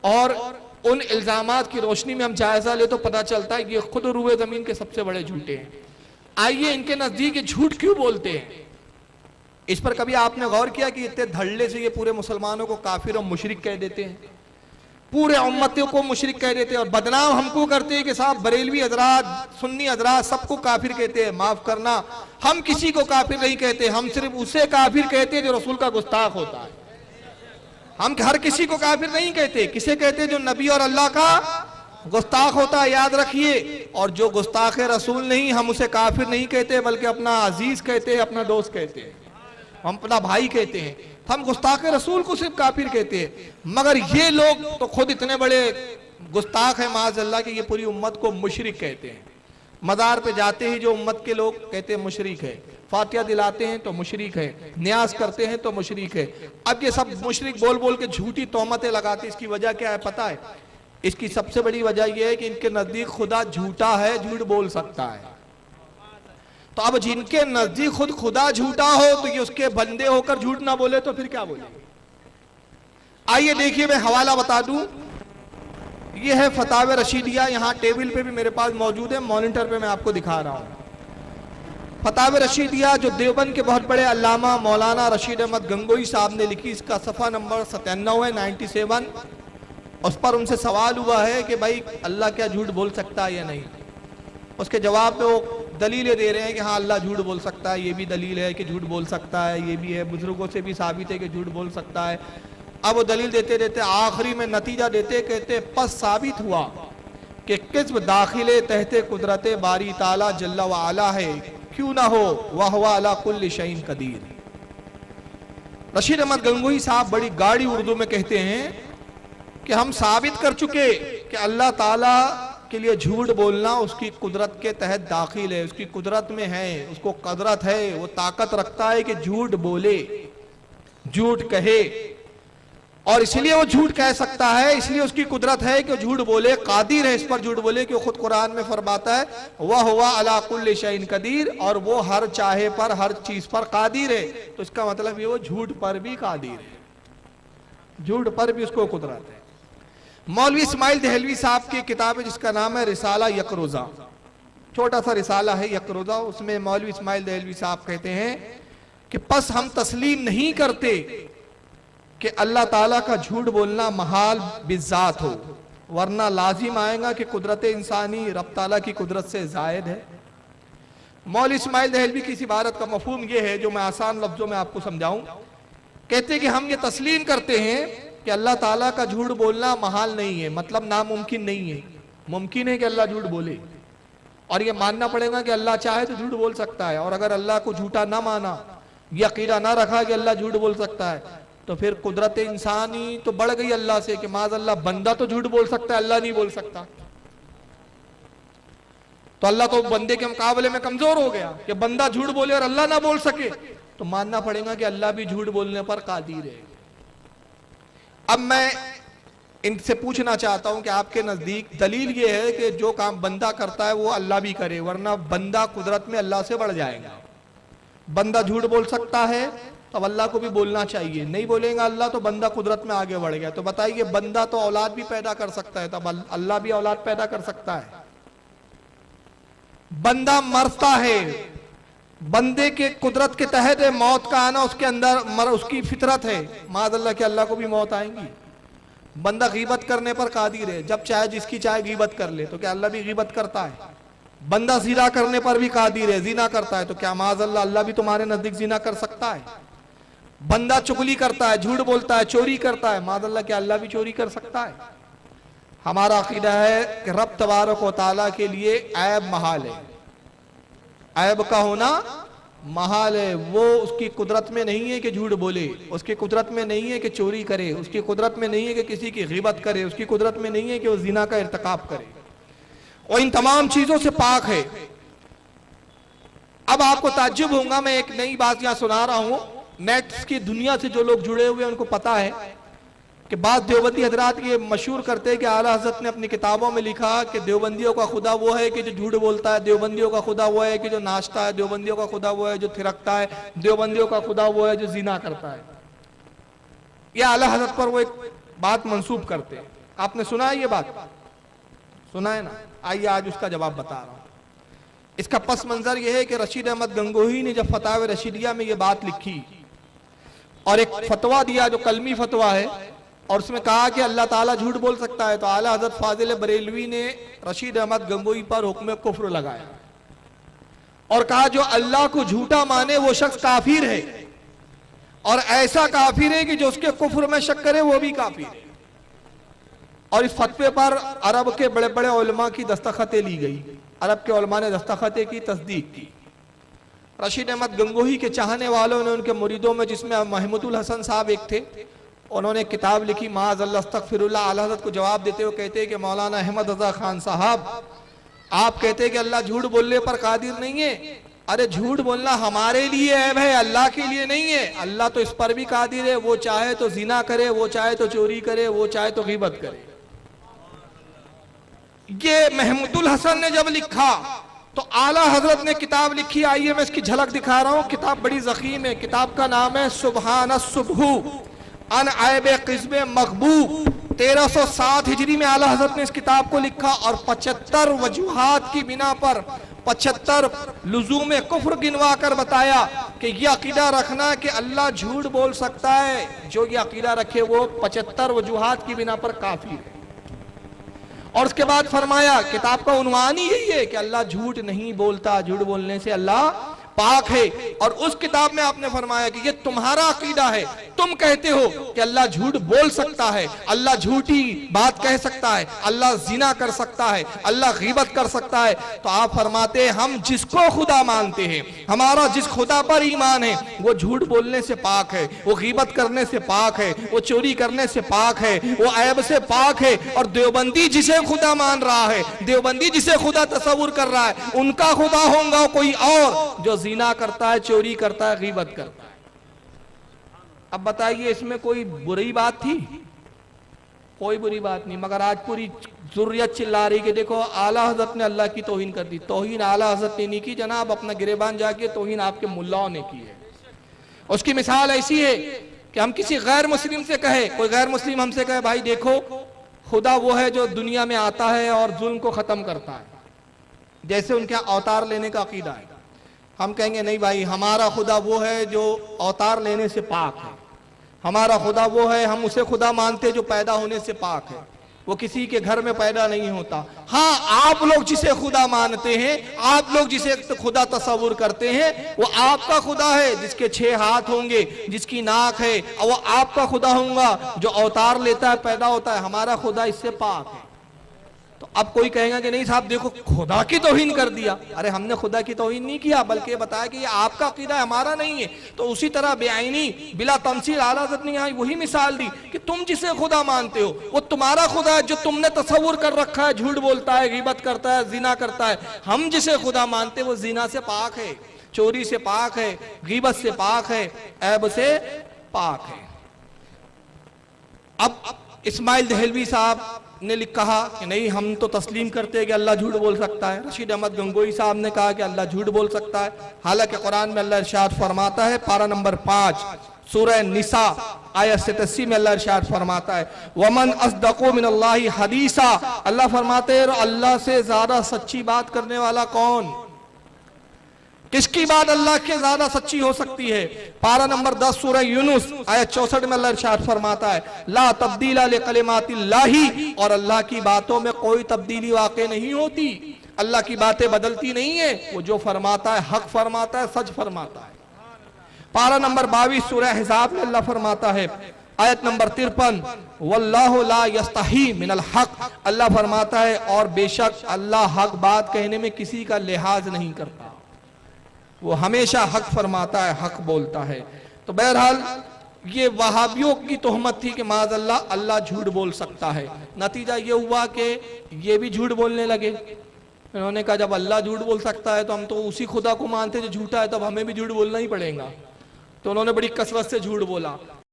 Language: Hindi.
और उन इल्जामात की रोशनी में हम जायजा ले तो पता चलता है ये खुद रूए जमीन के सबसे बड़े झूठे हैं। आइए इनके नजदीक झूठ क्यों बोलते हैं, इस पर कभी आपने गौर किया कि इतने धड़ल्ले से ये पूरे मुसलमानों को काफिर और मुशरिक कह देते हैं, पूरे उम्मतियों को मुशरिक कह देते हैं और बदनाम हमको करते हैं कि साहब बरेलवी हजरात, सुन्नी हजरात सबको काफिर कहते हैं। माफ करना, हम किसी को काफिर नहीं कहते, हम सिर्फ उसे काफिर कहते हैं जो रसूल का गुस्ताख होता है। हम हर किसी को काफिर नहीं कहते, किसे कहते हैं जो नबी और अल्लाह का गुस्ताख होता है, याद रखिए। और जो गुस्ताख रसूल नहीं, हम उसे काफिर नहीं कहते बल्कि अपना अजीज कहते हैं, अपना दोस्त कहते हैं, हम अपना भाई कहते हैं। हम गुस्ताख रसूल को सिर्फ काफिर कहते हैं, मगर ये लोग तो खुद इतने बड़े गुस्ताख है माज़अल्लाह कि ये पूरी उम्मत को मुशरिक कहते हैं। मज़ार पे जाते ही जो उम्मत के लोग कहते हैं मुशरिक है, फातिहा दिलाते हैं तो मुशरिक है, न्याज करते हैं तो मुशरिक है। अब ये सब मुशरिक बोल बोल के झूठी तोहमतें लगाते, इसकी वजह क्या है पता है? इसकी सबसे बड़ी वजह यह है कि इनके नजदीक खुदा झूठा है, झूठ बोल सकता है। तो अब जिनके नजदीक खुद खुदा झूठा हो तो ये उसके बंदे होकर झूठ ना बोले तो फिर क्या बोले? आइए देखिए, मैं हवाला बता दूं, ये है फतावे रशीदिया, यहाँ टेबल पे भी मेरे पास मौजूद है, मॉनिटर पे मैं आपको दिखा रहा हूँ। फतावे रशीदिया जो देवबंद के बहुत बड़े अल्लामा मौलाना रशीद अहमद गंगोई साहब ने लिखी, इसका सफ़ा नंबर 97 है, 97। उस पर उनसे सवाल हुआ है कि भाई अल्लाह क्या झूठ बोल सकता है या नहीं। उसके जवाब में वो दलीलें दे रहे हैं कि हाँ अल्लाह झूठ बोल सकता है, ये भी दलील है कि झूठ बोल सकता है, ये भी है, बुजुर्गों से भी साबित है कि झूठ बोल सकता है। अब वो दलील देते देते आखिरी में नतीजा देते कहते पस साबित हुआ कि किस्म दाखिले तहते कुदरत बारी ताला जल्ला व आला है, क्यों ना हो वह अला कुल्ल शैइन कदीर। रशीद अहमद गंगोई साहब बड़ी गाढ़ी उर्दू में कहते हैं कि हम साबित कर चुके कि अल्लाह ताला के लिए झूठ बोलना उसकी कुदरत के तहत दाखिल है, उसकी कुदरत में है, उसको कदरत है, वो ताकत रखता है कि झूठ बोले, झूठ कहे, और इसलिए वो झूठ कह सकता है, इसलिए उसकी कुदरत है कि झूठ बोले, कादिर है इस पर झूठ बोले, कि वो खुद कुरान में फरमाता है वह हुआ अला कुल्ल शैइन कदीर, और वो हर चाहे पर हर चीज पर कादिर है। तो इसका मतलब ये वो झूठ पर भी कादिर है, झूठ पर भी उसको कुदरत है। मौलवी इस्माइल दहलवी साहब की किताब है जिसका नाम है रिसाला यकरोजा, छोटा सा रिसाला है यकरोजा, उसमें मौलवी इस्माइल दहलवी साहब कहते हैं कि बस हम तस्लीम नहीं करते कि अल्लाह ताला का झूठ बोलना महाल बिज़ात हो, वरना लाजिम आएगा कि कुदरत इंसानी रब ताला की कुदरत से जायद है। मौलवी इस्माइल दहलवी की इस इबारत का मफहूम यह है जो मैं आसान लफ्जों में आपको समझाऊं। कहते हैं कि हम ये तस्लीम करते हैं कि अल्लाह ताला का झूठ बोलना महाल नहीं है, मतलब नामुमकिन नहीं है। मुमकिन है कि अल्लाह झूठ बोले, और ये मानना पड़ेगा कि अल्लाह चाहे तो झूठ बोल सकता है। और अगर अल्लाह को झूठा ना माना, यह अकीदा ना रखा कि अल्लाह झूठ बोल सकता है, तो फिर कुदरत इंसानी तो बढ़ गई अल्लाह से कि माज़अल्लाह बंदा तो झूठ बोल सकता है, अल्लाह नहीं बोल सकता। तो अल्लाह तो बंदे के मुकाबले में कमजोर हो गया कि बंदा झूठ बोले और अल्लाह ना बोल सके, तो मानना पड़ेगा कि अल्लाह भी झूठ बोलने पर कादिर है। अब मैं इनसे पूछना चाहता हूं कि आपके नजदीक दलील ये है कि जो काम बंदा करता है वो अल्लाह भी करे, वरना बंदा कुदरत में अल्लाह से बढ़ जाएगा। बंदा झूठ बोल सकता है तो अल्लाह को भी बोलना चाहिए, नहीं बोलेगा अल्लाह तो बंदा कुदरत में आगे बढ़ गया। तो बताइए, बंदा तो औलाद भी पैदा कर सकता है, तब अल्लाह भी औलाद पैदा कर सकता है। बंदा मरता है, बंदे के कुदरत के तहत है मौत का आना, उसके अंदर उसकी फितरत है, माज़अल्लाह कि अल्लाह को भी मौत आएंगी। बंदा गीबत करने पर कादिर है, जब चाहे जिसकी चाहे गीबत कर ले, तो क्या अल्लाह भी गीबत करता है? बंदा जिना करने पर भी कादिर है, जिना करता है, तो क्या माज़अल्लाह अल्लाह भी तुम्हारे नजदीक जिना कर सकता है? बंदा चुगली करता है, झूठ बोलता है, चोरी करता है, माज़अल्लाह क्या अल्लाह भी चोरी कर सकता है? हमारा अकीदा है कि रब तबारक व तआला के लिए ऐब महाल है, ऐब का होना महाल है। वो उसकी कुदरत में नहीं है कि झूठ बोले, उसकी कुदरत में नहीं है कि चोरी करे, उसकी कुदरत में नहीं है कि किसी की ग़ीबत करे, उसकी कुदरत में नहीं है कि वो जिना का इर्तिकाब करे, और इन तमाम चीजों से पाक है। अब आपको ताज्जुब होगा, मैं एक नई बात यहां सुना रहा हूं, नेट की दुनिया से जो लोग जुड़े हुए हैं उनको पता है कि बाद देवबंदी हजरात ये मशहूर करते हैं कि आला हज़रत ने अपनी किताबों में लिखा कि देवबंदियों का खुदा वो है कि जो झूठ बोलता है, देवबंदियों का खुदा वो है कि जो नाचता है, देवबंदियों का खुदा वो है जो थिरकता है, देवबंदियों का खुदा वो है जो जिना करता है। यह आला हज़रत पर वो एक बात मंसूब करते हैं। आपने सुना है ये बात? सुना है ना? आइए आज उसका जवाब बता रहा हूं। इसका पस मंजर यह है कि रशीद अहमद गंगोही ने जब फतावे रशीदिया में ये बात लिखी और एक फतवा दिया जो कलमी फतवा है, और उसमें कहा कि अल्लाह ताला झूठ बोल सकता है, तो आला हजरत फाजिल बरेलवी ने रशीद अहमद गंगोही पर हुक्म कुफ्र लगाया और कहा जो अल्लाह को झूठा माने वो शख्स काफिर है, और ऐसा काफिर है कि जो उसके कुफ्र में शक करे वो भी काफिर है। और इस फतवे पर अरब के बड़े बड़े उलमा की दस्तखतें ली गई, अरब के उलमा ने दस्तखतें की, तस्दीक की। रशीद अहमद गंगोही के चाहने वालों ने, उनके मुरीदों में जिसमें महमूदुल हसन साहब एक थे, उन्होंने किताब लिखी माअज़ल्लाह अस्तग़फिरुल्लाह। आला हज़रत को जवाब देते हुए कहते हैं कि मौलाना अहमद रज़ा खान साहब, आप कहते हैं कि अल्लाह झूठ बोलने पर कादिर नहीं है। अरे झूठ बोलना हमारे लिए ऐब है, अल्लाह के लिए नहीं है। अल्लाह तो इस पर भी कादिर है, वो चाहे तो जिना करे, वो चाहे तो चोरी करे, वो चाहे तो ग़ीबत करे। ये महमूदुल हसन ने जब लिखा तो आला हजरत ने किताब लिखी। आइए मैं इसकी झलक दिखा रहा हूं। किताब बड़ी ज़ख़ीम है। किताब का नाम है सुबहान सुबहू अन ऐब क़िस्ब मक़बूब। 1307 हिजरी में आला हजरत ने इस किताब को लिखा और 75 वजूहात की बिना पर 75 लुज़ूम कुफ्र गिनवा कर बताया कि यह अकीदा रखना कि अल्लाह झूठ बोल सकता है, जो ये अकीदा रखे वो 75 वजूहात की बिना पर काफिर है। और उसके बाद फरमाया, किताब का उन्वान ही यही है कि अल्लाह झूठ नहीं बोलता, झूठ बोलने से अल्लाह पाक है। और उस किताब में आपने फरमाया कि ये तुम्हारा अकीदा है, तुम कहते हो कि अल्लाह झूठ बोल सकता है, अल्लाह झूठी बात कह सकता है, अल्लाह जिना कर सकता है, अल्लाह ग़ीबत कर सकता है। तो आप फरमाते हैं हम जिसको खुदा मानते हैं, हमारा जिस खुदा पर ईमान है, वो झूठ बोलने से पाक है, वो ग़ीबत करने से पाक है, वो चोरी करने से पाक है, वो ऐब से पाक है। और देवबंदी जिसे खुदा मान रहा है, देवबंदी जिसे खुदा तस्वुर कर रहा है, उनका खुदा होगा कोई और जो ज़िना करता है, चोरी करता है, ग़ीबत करता है। अब बताइए इसमें कोई बुरी बात थी? कोई बुरी बात नहीं। मगर आज पूरी ज़ुर्रियत चिल्ला रही कि देखो आला हज़रत ने अल्लाह की तौहीन कर दी। तौहीन आला हज़रत ने नहीं की जनाब, अपना गिरेबान जाके तौहीन आपके मुल्लाओं ने की है। उसकी मिसाल ऐसी है कि हम किसी गैर मुस्लिम से कहे, कोई गैर मुस्लिम हमसे कहे भाई देखो खुदा वो है जो दुनिया में आता है और जुल्म को ख़त्म करता है, जैसे उनके अवतार लेने का अकीदा है। हम कहेंगे नहीं भाई, हमारा खुदा वो है जो अवतार लेने से पाक है, हमारा खुदा वो है, हम उसे खुदा मानते जो पैदा होने से पाक है, वो किसी के घर में पैदा नहीं होता। हाँ, आप लोग जिसे खुदा मानते हैं, आप लोग जिसे खुदा तस्वुर करते हैं, वो आपका खुदा है जिसके 6 हाथ होंगे, जिसकी नाक है, और वो आपका खुदा होगा जो अवतार लेता है, पैदा होता है। हमारा खुदा इससे पाक है। तो अब कोई कहेगा कि नहीं साहब देखो खुदा की तौहीन कर दिया। अरे हमने खुदा की तौहीन नहीं किया, बल्कि बताया कि ये आपका अकीदा है, हमारा नहीं है। तो उसी तरह बेआईनी बिला तमसील आला हज़रत ने यहाँ वही मिसाल दी कि तुम जिसे खुदा मानते हो वो तुम्हारा खुदा है जो तुमने तस्वुर कर रखा है, झूठ बोलता है, ग़ीबत करता है, जिना करता है। हम जिसे खुदा मानते वो जिना से पाक है, चोरी से पाक है, ग़ीबत से पाक है, ऐब से पाक है। अब इस्माइल दहलवी साहब ने कहा कि नहीं हम तो तस्लीम करते हैं कि अल्लाह झूठ बोल सकता है। रशीद अहमद गंगोही साहब ने कहा कि अल्लाह झूठ बोल सकता है। हालांकि कुरान में अल्लाह इरशाद फरमाता है, पारा नंबर 5 सूरह निसा आयत 87 में अल्लाह इरशाद फरमाता है, वमन अस्दक़ु मिनल्लाहि हदीसा। अल्लाह फरमाते हैं अल्लाह से ज्यादा सच्ची बात करने वाला कौन? किसकी बात अल्लाह के ज्यादा सच्ची हो सकती है? पारा नंबर 10 सूरह यूनुस आयत 64 में अल्लाह इरशाद फरमाता है, ला तब्दीला लिकलिमातिल्लाही। और अल्लाह की बातों में कोई तब्दीली वाक़ई नहीं होती, अल्लाह की बातें बदलती नहीं है। वो जो फरमाता है हक फरमाता है, सच फरमाता है। पारा नंबर 22 सूरह हिसाब में अल्लाह फरमाता है आयत नंबर 53, वल्लाहु ला यस्तही मिनल हक। अल्लाह फरमाता है और बेशक अल्लाह हक बात कहने में किसी का लिहाज नहीं करता, वो हमेशा हक फरमाता है, हक बोलता है। तो बहरहाल ये वहाबियों की तोहमत थी कि माज़अल्लाह अल्लाह झूठ बोल सकता है। नतीजा ये हुआ कि ये भी झूठ बोलने लगे। उन्होंने कहा जब अल्लाह झूठ बोल सकता है तो हम तो उसी खुदा को मानते जो झूठा है, तब हमें भी झूठ बोलना ही पड़ेगा। तो उन्होंने बड़ी कसरत से झूठ बोला।